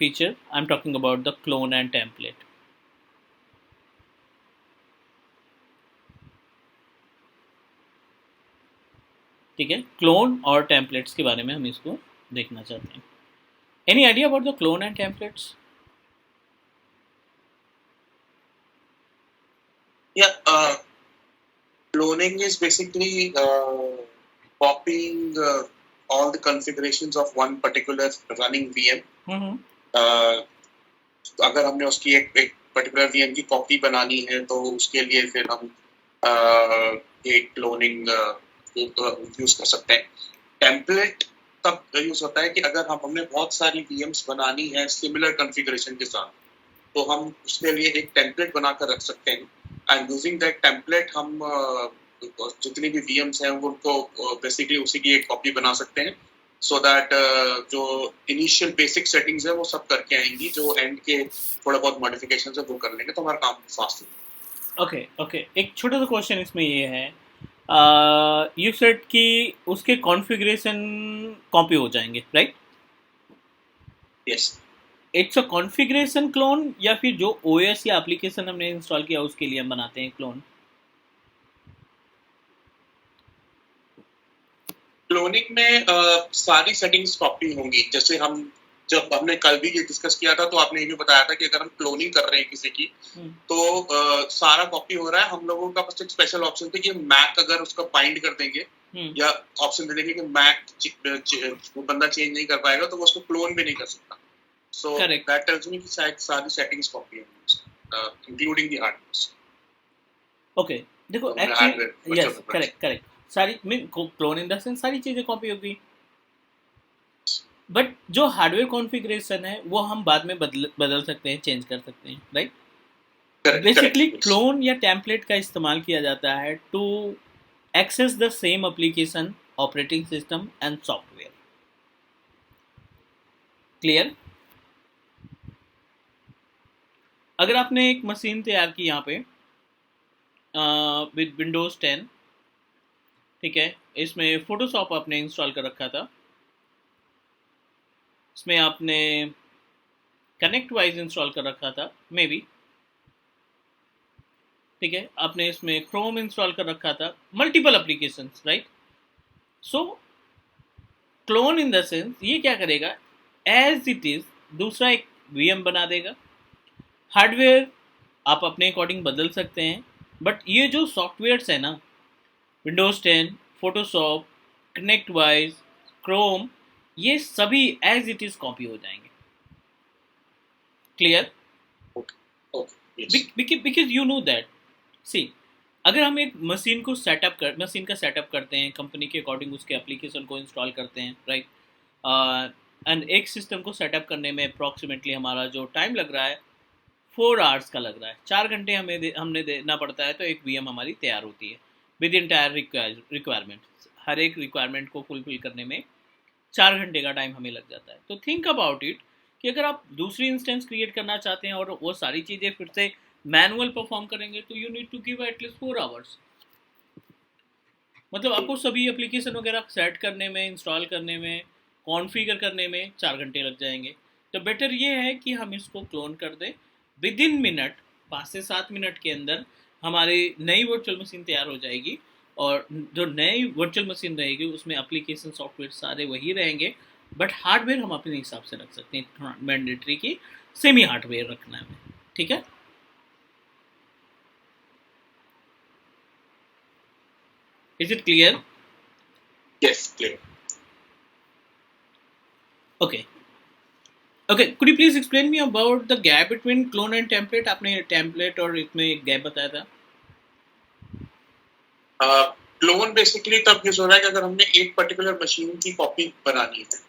feature. I'm talking about the clone and template. ठीक है, clone और टेम्पलेट्स के बारे में हम इसको देखना चाहते हैं. Any idea about the clone and templates? Yeah, cloning is basically copying all the configurations of one particular running VM. अगर हमने उसकी एक पर्टिकुलर VM की कॉपी बनानी है तो उसके लिए फिर हम एक क्लोनिंग यूज कर सकते हैं. टेम्पलेट तब यूज होता है कि अगर हमने बहुत सारी VMs बनानी है सिमिलर कॉन्फ़िगरेशन के साथ, तो हम उसके लिए एक टेम्पलेट बनाकर रख सकते हैं. एंड यूजिंग दैट टेम्पलेट हम जितनी भी VMs हैं उनको बेसिकली उसी की एक कॉपी बना सकते हैं, सो दैट जो इनिशियल बेसिक सेटिंग्स है वो सब करके आएंगी, जो एंड के थोड़ा बहुत मॉडिफिकेशन है वो कर लेंगे, तो हमारा काम फास्ट होगा. ओके, एक छोटा सा क्वेश्चन इसमें ये है, यू सेड कि उसके कॉन्फ़िगरेशन कॉपी हो जाएंगे, right? Yes. It's a configuration clone या फिर जो OS या एप्लीकेशन हमने इंस्टॉल किया उसके लिए हम बनाते हैं क्लोन? क्लोनिंग में सारी सेटिंग्स कॉपी होंगी. जैसे जब हमने कल भी ये डिस्कस किया था तो आपने ये भी बताया था कि अगर हम क्लोनिंग कर रहे हैं किसी की तो सारा कॉपी हो रहा है. हम लोगों का पास एक स्पेशल ऑप्शन था कि मैक अगर उसका बाइंड कर देंगे या ऑप्शन दे देंगे कि मैक वो बंदा चेंज नहीं कर पाएगा तो वो उसको क्लोन भी नहीं कर सकता. सो दैट टेल्स मी कि सारी सेटिंग्स कॉपी है इंक्लूडिंग द हार्डवेयर. ओके, देखो एक्चुअली यस, करेक्ट, सारी mean clone in the sense सारी चीज़ें कॉपी होगी, बट जो हार्डवेयर कॉन्फ़िगरेशन है वो हम बाद में बदल सकते हैं, चेंज कर सकते हैं, राइट? बेसिकली क्लोन या टेम्पलेट का इस्तेमाल किया जाता है to access the same application, operating system and software. Clear? अगर आपने एक मशीन तैयार की यहाँ पे विद विंडोज़ 10, ठीक है, इसमें फोटोशॉप आपने इंस्टॉल कर रखा था, इसमें आपने कनेक्टवाइज इंस्टॉल कर रखा था मे बी, ठीक है, आपने इसमें क्रोम इंस्टॉल कर रखा था, multiple applications, right? So clone in the sense ये क्या करेगा, एज इट इज़ दूसरा एक VM बना देगा. हार्डवेयर आप अपने अकॉर्डिंग बदल सकते हैं, बट ये जो सॉफ्टवेयर्स है ना, विंडोज़ 10, फोटोशॉप, कनेक्टवाइज, क्रोम, ये सभी एज इट इज़ कॉपी हो जाएंगे. Clear? Because you know that, see, अगर हम एक मशीन का सेटअप करते हैं, कंपनी के अकॉर्डिंग उसके एप्लीकेशन को इंस्टॉल करते हैं, राइट? एंड एक सिस्टम को सेटअप करने में अप्रॉक्सीमेटली हमारा जो टाइम लग रहा है 4 आवर्स का लग रहा है. 4 घंटे हमने देना पड़ता है तो एक VM हमारी तैयार होती है विद इंटायर रिक्वायरमेंट. हर एक रिक्वायरमेंट को फुलफिल करने में 4 घंटे का टाइम हमें लग जाता है. तो थिंक अबाउट इट कि अगर आप दूसरी इंस्टेंस क्रिएट करना चाहते हैं और वो सारी चीज़ें फिर से मैनुअल परफॉर्म करेंगे तो you need to give at least 4 hours. मतलब आपको सभी एप्लीकेशन वगैरह सेट करने में, इंस्टॉल करने में, कॉन्फ़िगर करने में 4 घंटे लग जाएंगे. तो बेटर ये है कि हम इसको क्लोन कर दें, विद इन मिनट, 5 से 7 मिनट के अंदर हमारी नई वर्चुअल मशीन तैयार हो जाएगी. और जो नई वर्चुअल मशीन रहेगी उसमें एप्लीकेशन सॉफ्टवेयर सारे वही रहेंगे, बट हार्डवेयर हम अपने हिसाब से रख सकते हैं. मैंडेटरी की सेमी हार्डवेयर रखना है, ठीक है? Is it clear? Yes, clear. Okay. Could you please explain me about the gap between clone and template? आपने template और इसमें एक गैप बताया था. क्लोन बेसिकली तब यूज हो रहा है कि अगर हमने एक पर्टिकुलर मशीन की कॉपी बनानी है,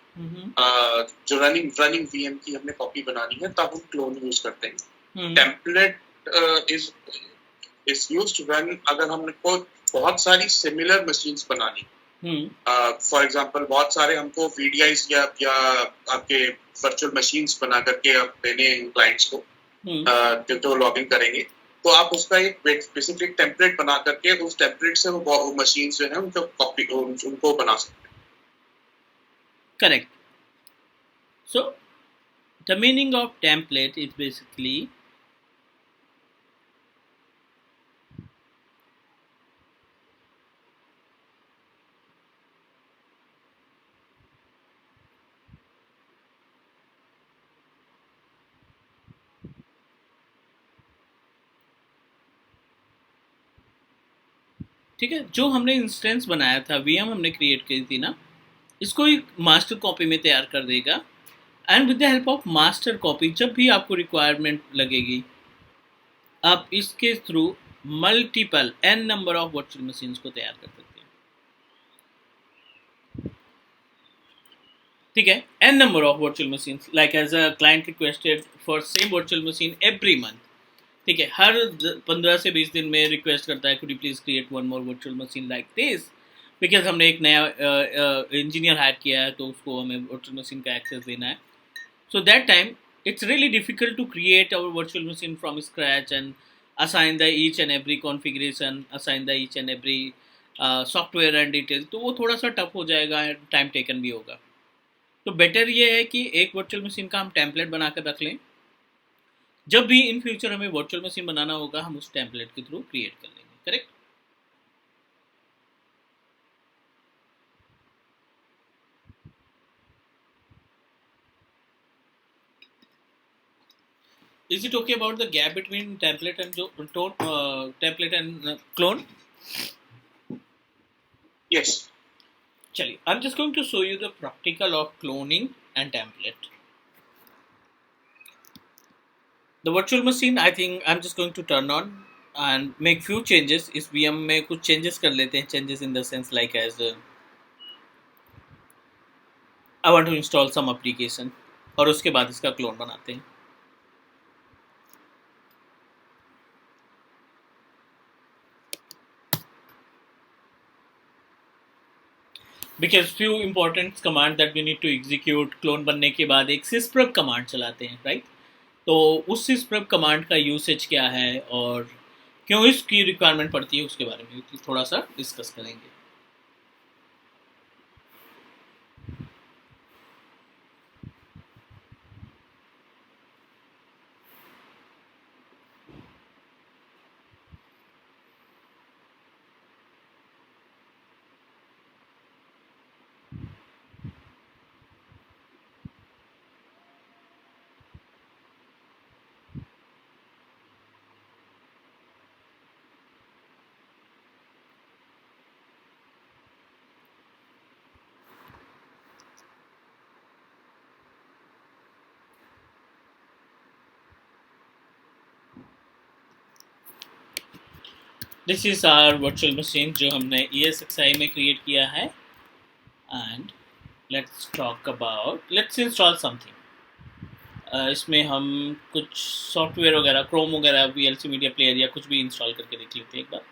जो रनिंग VM की हमने कॉपी बनानी है, तब हम क्लोन यूज करते हैं. टेम्पलेट इज यूज्ड व्हेन अगर हमको बहुत सारी सिमिलर मशीन्स बनानी, फॉर एग्जांपल बहुत सारे हमको VDIs या आपके वर्चुअल मशीन्स बना करके आप देने क्लाइंट्स को जो लॉगिन करेंगे, तो आप उसका एक बेसिक टेम्पलेट बना करके उस टेम्पलेट से वो मशीन्स जो है उनको बना सकते हैं. Correct. So The meaning of template is basically ठीक है, जो हमने इंस्टेंस बनाया था, वीएम हमने क्रिएट की थी ना, इसको एक मास्टर कॉपी में तैयार कर देगा। And with the help of master copy जब भी आपको रिक्वायरमेंट लगेगी, आप इसके through multiple n number of virtual machines को तैयार कर सकते हैं। ठीक है, n number of virtual machines like as a client requested for same virtual machine every month. ठीक है, हर 15 से 20 दिन में रिक्वेस्ट करता है, could you please create one more virtual machine like this, because हमने एक नया इंजीनियर हायर किया है तो उसको हमें वर्चुअल मशीन का एक्सेस देना है। So that time it's really difficult to create our virtual machine from scratch and assign the each and every configuration, assign the each and every software and details, तो वो थोड़ा सा tough हो जाएगा, time taken भी होगा। तो better ये है कि एक वर्चुअल मशीन का हम टेम्पलेट बना कर रख लें, जब भी इन फ्यूचर हमें वर्चुअल मशीन बनाना होगा हम उस टेम्पलेट के थ्रू क्रिएट कर लेंगे। Correct? Is it okay about the gap between template and template and clone? Yes. चलिए, I'm just going to show you the practical of cloning and template. The virtual machine, I think I'm just going to turn on and make few changes. इस VM में कुछ changes कर लेते हैं, changes in the sense like as I want to install some application, और उसके बाद इसका clone बनाते हैं। Because few important command that we need to execute, clone बनने के बाद एक sysprep command चलाते हैं, right? तो उस sysprep command का usage क्या है और क्यों इसकी requirement पड़ती है, उसके बारे में थोड़ा सा डिस्कस करेंगे। This is our virtual machine जो हमने ESXi में create किया है, and let's talk about, let's install something. इसमें हम कुछ सॉफ्टवेयर वगैरह, क्रोम वगैरह, VLC मीडिया प्लेयर या कुछ भी इंस्टॉल करके देख लेते हैं एक बार।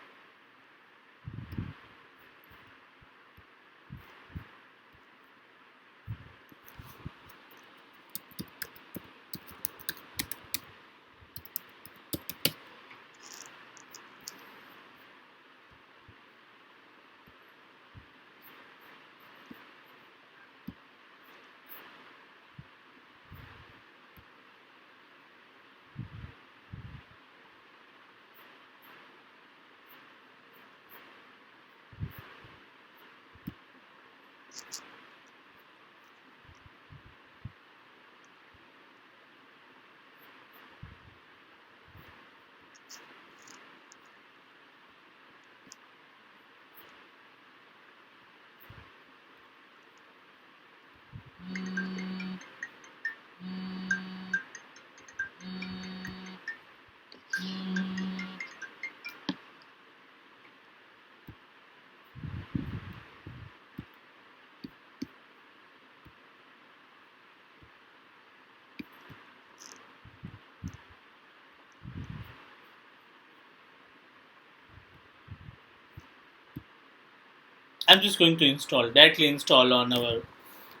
I'm just going to directly install on our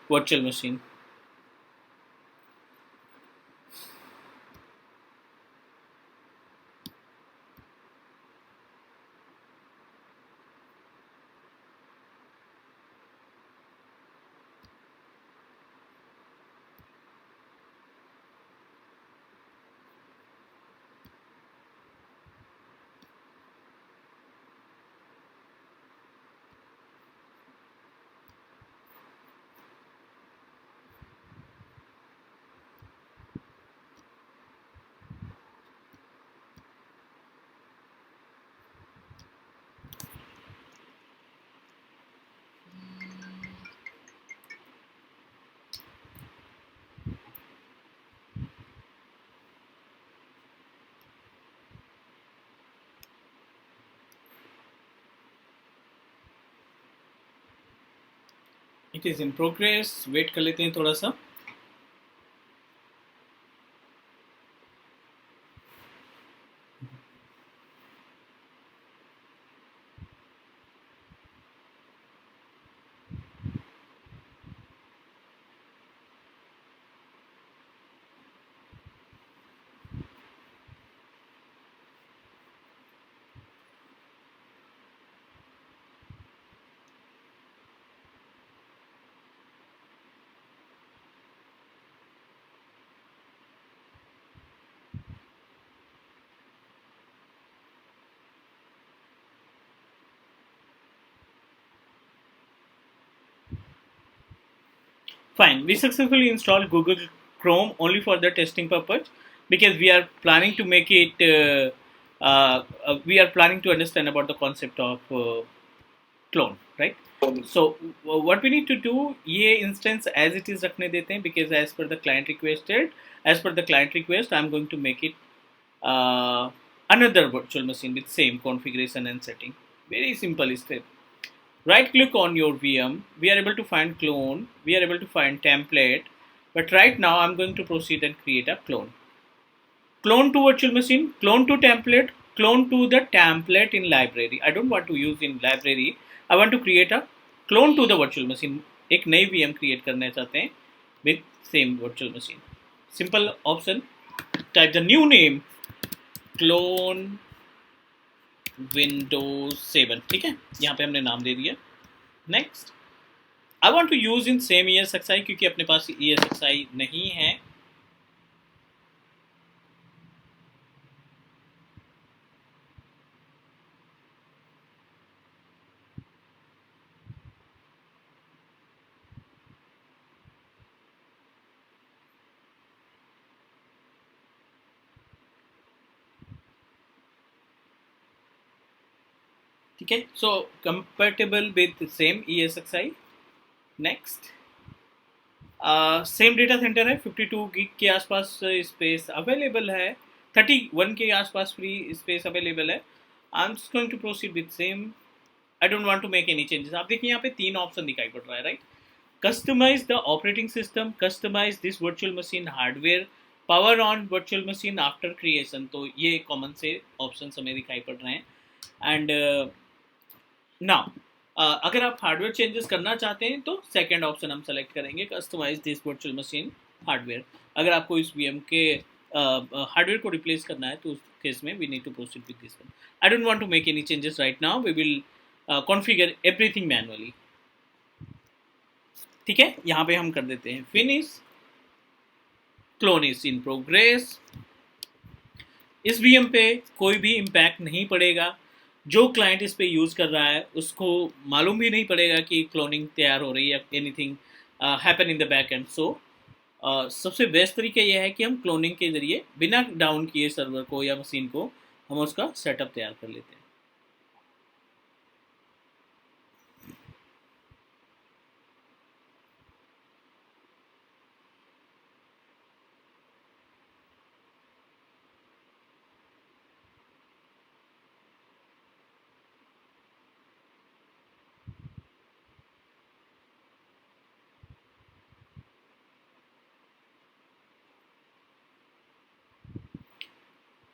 virtual machine. It is in progress, wait कर लेते हैं थोड़ा सा. Fine. We successfully installed Google Chrome only for the testing purpose because we are planning to make it. We are planning to understand about the concept of clone, right? So what we need to do, ये instance as it is रखने देते हैं because as per the client request, I'm going to make it another virtual machine with same configuration and setting. Very simple step. Right click on your VM, we are able to find clone, we are able to find template, but right now I'm going to proceed and create a clone. Clone to virtual machine, clone to template, clone to the template in library. I don't want to use in library, I want to create a clone to the virtual machine. एक नई VM create करना चाहते हैं with same virtual machine. Simple option, type the new name clone Windows 7. ठीक है, यहाँ पे हमने नाम दे दिया. Next, I want to use in same ESXi क्योंकि अपने पास ESXi नहीं है. ठीक है, so compatible with same ESXi. Next, same data centre है, 52 गिग के आसपास स्पेस अवेलेबल है, 31 के आसपास फ्री स्पेस अवेलेबल है. I am just going to proceed with same. I don't want to make any changes. आप देखिए यहाँ पे 3 ऑप्शन दिखाई पड़ रहा है, right? Customize the operating system, customize this virtual machine hardware, power on virtual machine after creation. तो ये कॉमन से ऑप्शन हमें दिखाई पड़ रहे हैं. एंड नाउ अगर आप हार्डवेयर चेंजेस करना चाहते हैं तो सेकेंड ऑप्शन हम सेलेक्ट करेंगे, customize this virtual machine hardware. अगर आपको इस VM के हार्डवेयर को रिप्लेस करना है तो उस केस में we need to proceed with this one. I don't want to make any changes right now, we will configure everything manually. ठीक है, यहाँ पे हम कर देते हैं finish. Clone is in progress. इस VM पे कोई भी इम्पैक्ट नहीं पड़ेगा. जो क्लाइंट इस पे यूज़ कर रहा है उसको मालूम भी नहीं पड़ेगा कि क्लोनिंग तैयार हो रही है, anything happen in the back end. So सबसे बेस्ट तरीका यह है कि हम क्लोनिंग के ज़रिए बिना डाउन किए सर्वर को या मशीन को हम उसका सेटअप तैयार कर लेते हैं.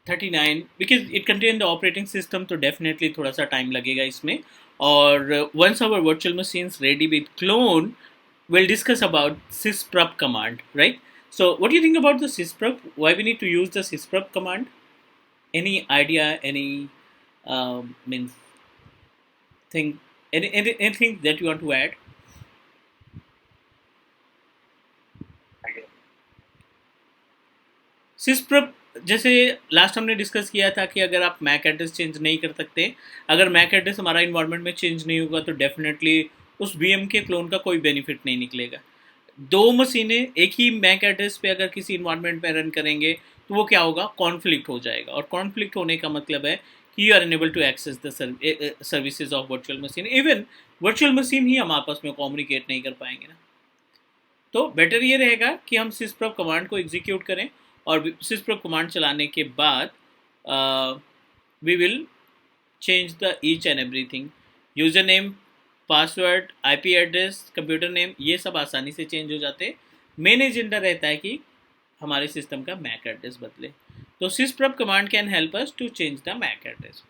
39 because it contain the operating system, तो डेफिनेटली थोड़ा सा टाइम लगेगा इसमें. और once our virtual machines ready with clone, we'll discuss about sysprub command, right? So what do you think about the sysprub? Why we need to use the sysprub command? Any idea, any means thing, anything that you want to add? sysprub जैसे last हमने discuss किया था कि अगर आप Mac address change नहीं कर सकते, अगर मैक एड्रेस हमारा इन्वायरमेंट में चेंज नहीं होगा तो डेफिनेटली उस VM के क्लोन का कोई बेनिफिट नहीं निकलेगा. 2 मशीनें एक ही मैक एड्रेस पे अगर किसी इन्वायरमेंट में रन करेंगे तो वो क्या होगा, कॉन्फ्लिक्ट हो जाएगा. और कॉन्फ्लिक्ट होने का मतलब है कि you are unable to access the services of virtual machine. Even virtual machine ही हम आपस में कम्युनिकेट नहीं कर पाएंगे ना. तो बेटर ये रहेगा कि हम sysprub कमांड को एग्जीक्यूट करें और sysprub कमांड चलाने के बाद we will change the each and everything. Username password, IP address, computer name, ये सब आसानी से चेंज हो जाते हैं। मेन एजेंडा रहता है कि हमारे सिस्टम का मैक एड्रेस बदले। तो sysprub command can help us to change the MAC address.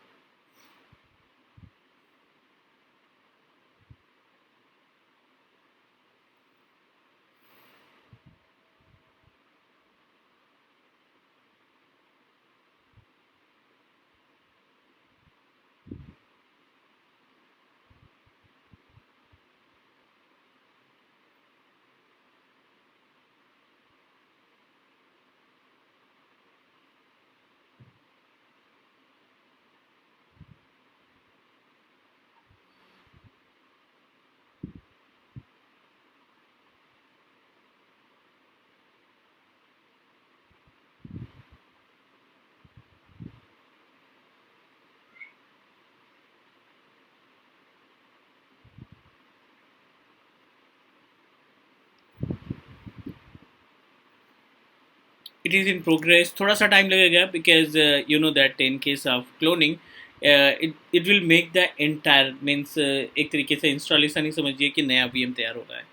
It is in progress, थोड़ा सा टाइम लगेगा because you know that in case of cloning it will make the entire means एक तरीके से installation ही समझिए कि नया वीएम तैयार हो रहा है।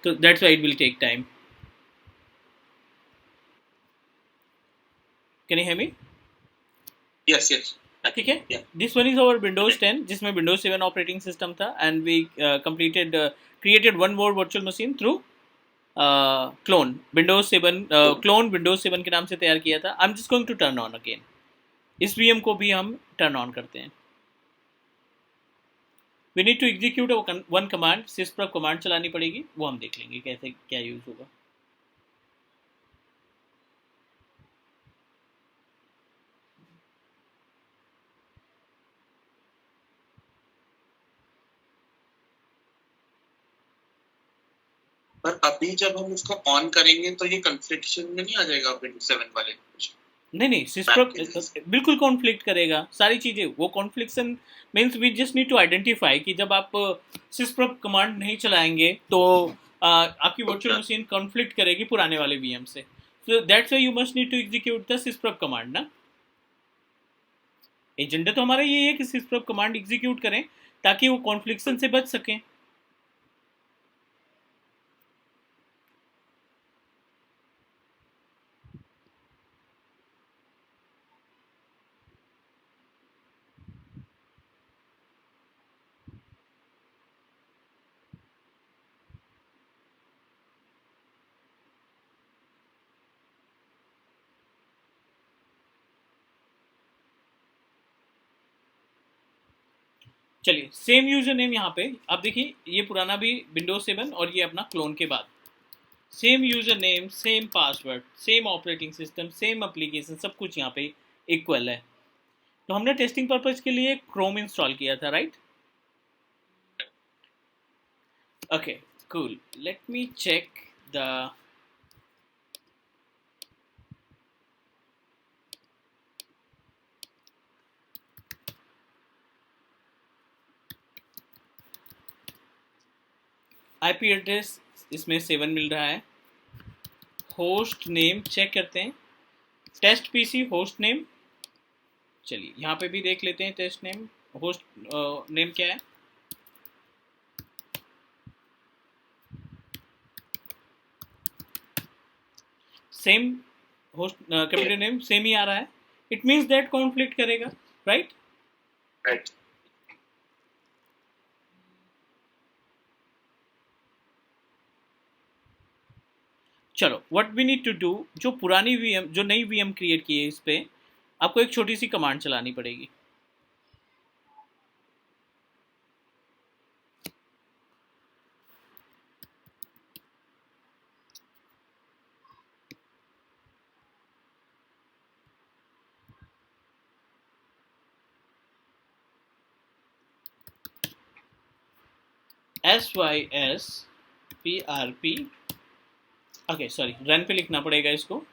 तो that's why it will take time. Can you hear me? Yes, yes. ठीक है। Yeah. This one is our Windows 10 जिसमें विंडोज 7 ऑपरेटिंग सिस्टम था and we completed created one more virtual machine through clone Windows 7। Clone Windows 7 के नाम से तैयार किया था। I am just going to turn on again. इस वीएम को भी हम टर्न ऑन करते हैं। We need to execute one command, sysprub command चलानी पड़ेगी, वो हम देख लेंगे कैसे क्या यूज होगा। पर अभी जब हम उसको ऑन करेंगे तो ये कॉन्फ़िगरेशन में नहीं आ जाएगा विंडोज 7 वाले कुछ नहीं बैक sysprub के लिए? बिल्कुल कॉन्फ्लिक्ट करेगा सारी चीज़ें। वो confliction means we just need to identify कि जब आप sysprub कमांड नहीं चलाएंगे तो आपकी वर्चुअल अच्छा, मशीन कॉन्फ्लिक्ट करेगी पुराने वाले वीएम से। So that's why you must need to execute the sysprub command ना। एजेंडा तो हमारा ये है कि sysprub कमांड एग्जीक्यूट करें ताकि वो कॉन्फ्लिक्शन से बच सकें। चलिए सेम यूजर नेम यहाँ पे आप देखिए, ये पुराना भी विंडोज 7 और ये अपना क्लोन के बाद same user name, same password, same operating system, same application, सब कुछ यहाँ पे इक्वल है। तो हमने टेस्टिंग पर्पज के लिए क्रोम इंस्टॉल किया था, right? Okay, cool. Let me check the IP address, इसमें 7 मिल रहा है। होस्ट नेम चेक करते हैं, टेस्ट पीसी होस्ट नेम। चलिए यहाँ पे भी देख लेते हैं टेस्ट नेम, होस्ट नेम क्या है। Same host computer name same ही आ रहा है। इट मीन्स दैट कॉन्फ्लिक्ट करेगा, राइट? राइट। चलो what we need to do, जो पुरानी वीएम, जो नई वीएम क्रिएट की है, इस पे आपको एक छोटी सी कमांड चलानी पड़ेगी। SYSPRP, ओके सॉरी, रन पे लिखना पड़ेगा इसको।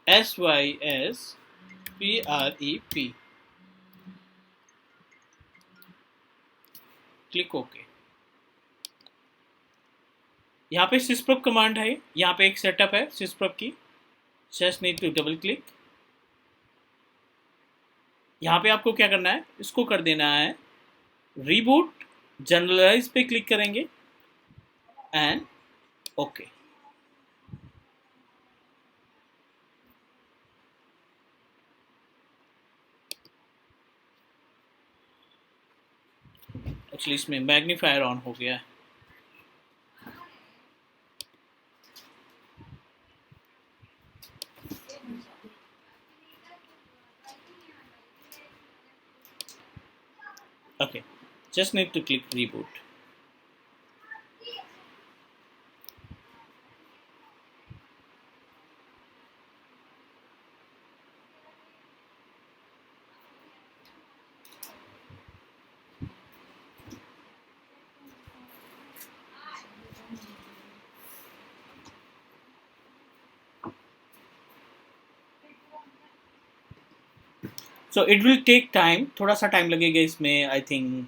SYSPREP, click okay. यहाँ पे sysprop कमांड है, यहाँ पे एक सेटअप है sysprop की, just need to double click. यहाँ पे आपको क्या करना है, इसको कर देना है रीबूट, जनरलाइज पे क्लिक करेंगे एंड ओके। एक्चुअली इसमें मैग्नीफायर ऑन हो गया है। Okay, just need to click reboot. So it will take time, थोड़ा सा टाइम लगेगा इसमें, आई थिंक,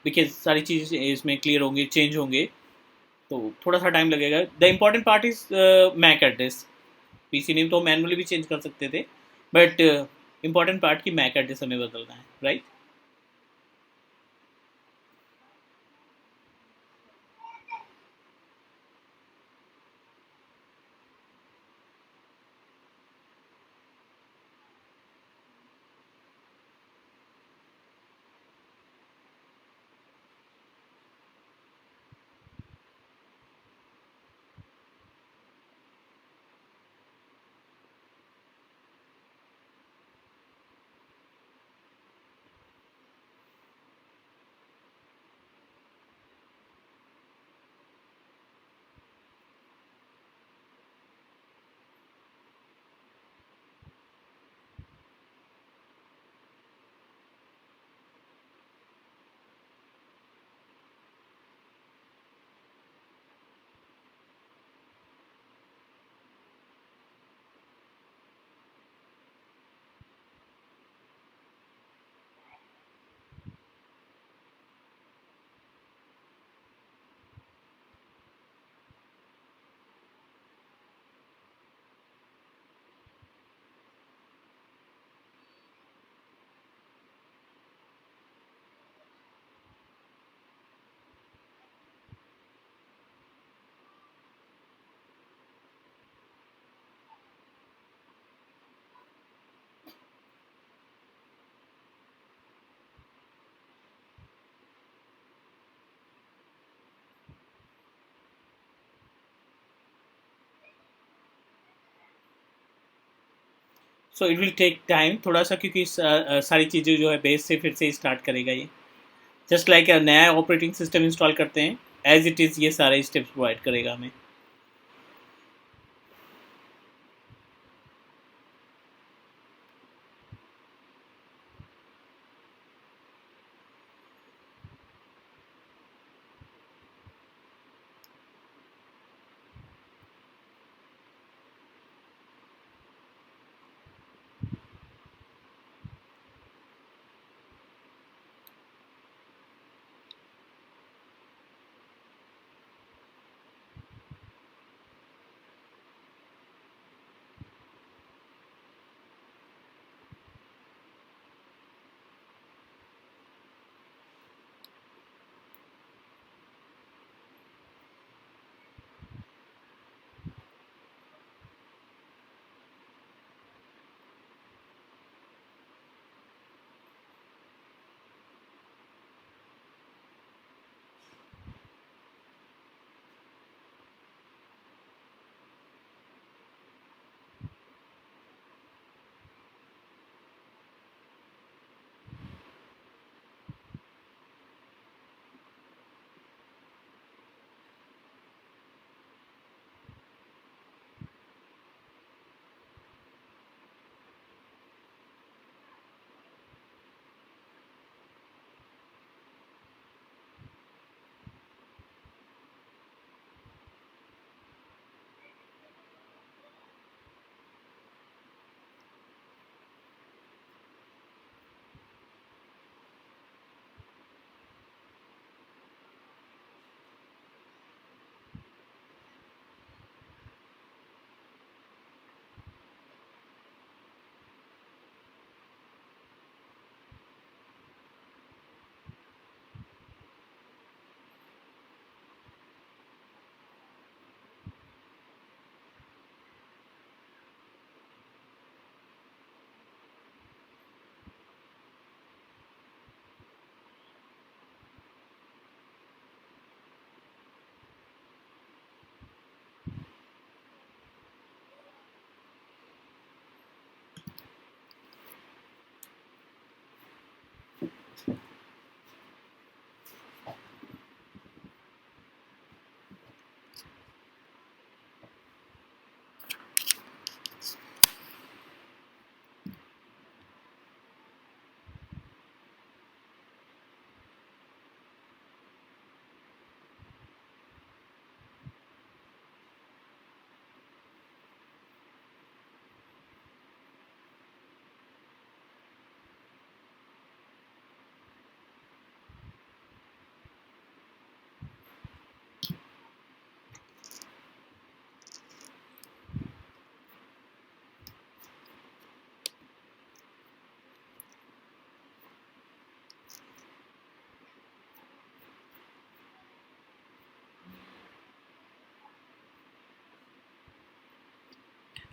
बिकॉज सारी चीज़ इसमें क्लियर होंगी, चेंज होंगे, तो थोड़ा सा टाइम लगेगा। The important part is MAC address. PC name तो मैनुअली भी चेंज कर सकते थे, बट इम्पॉर्टेंट पार्ट की मैक एड्रेस हमें बदलना है, right? So it will take time थोड़ा सा, क्योंकि सारी चीज़ें जो है बेस से फिर से स्टार्ट करेगा ये। जस्ट लाइक नया ऑपरेटिंग सिस्टम इंस्टॉल करते हैं, एज इट इज़ ये सारे स्टेप्स प्रोवाइड करेगा हमें।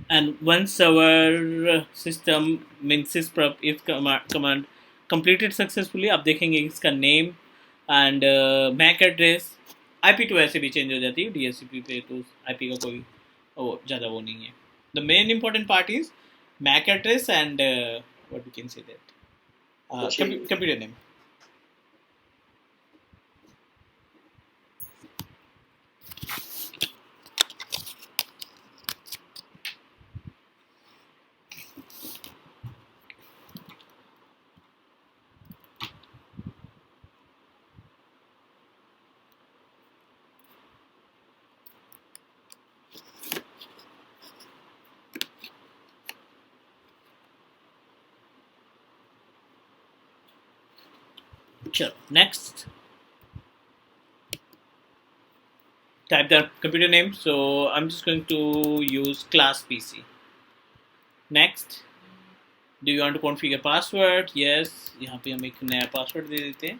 And once our system means sysprop if command completed successfully, आप देखेंगे इसका name and MAC address, IP तो ऐसे भी चेंज हो जाती है डीएचसीपी पे, तो आईपी का कोई वो ज़्यादा वो नहीं है. The main important part is MAC address and what we can say that computer name. Sure. Next, type the computer name. So I'm just going to use class PC. Next, do you want to configure password? Yes. यहाँ पे हम एक नया password दे देते हैं.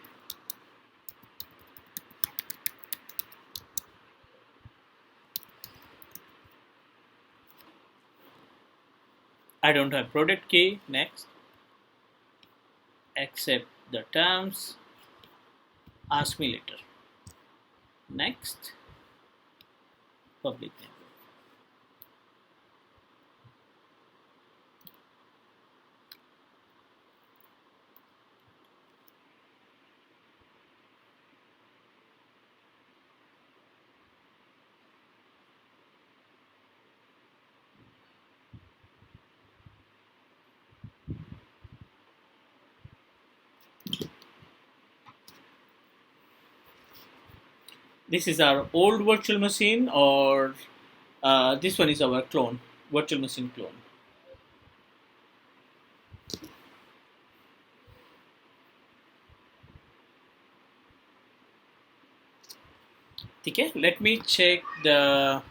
I don't have product key. Next, accept the terms. Ask me later. Next, public name. This is our old virtual machine, or this one is our clone, virtual machine clone. Okay, let me check the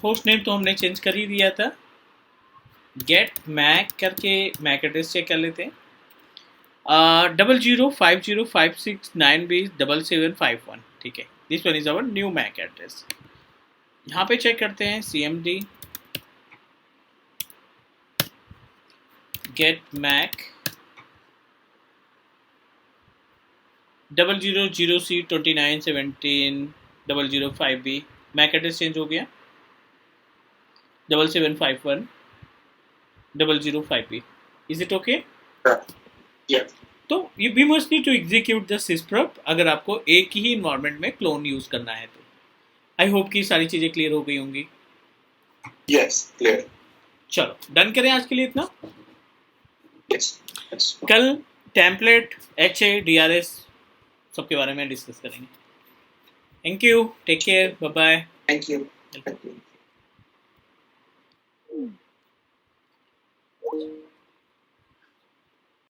host name तो हमने change कर ही दिया था. Get MAC करके MAC address check कर लेते हैं. 00505697B7751. ठीक है, this one is our new MAC address. यहाँ पे चेक करते हैं cmd get MAC 00C29170005B. MAC address change हो गया. 77510005B. Is it okay? Yeah. तो we must need to execute the sysprop अगर आपको एक ही इन्वायरमेंट में क्लोन यूज करना है तो. आई होप कि सारी चीजें क्लियर हो गई होंगी. Yes, clear. चलो डन करें आज के लिए इतना. Yes. Yes. कल टेम्पलेट HA DRS सबके बारे में डिस्कस करेंगे. Thank you, take care, bye bye. Thank you. Thank you.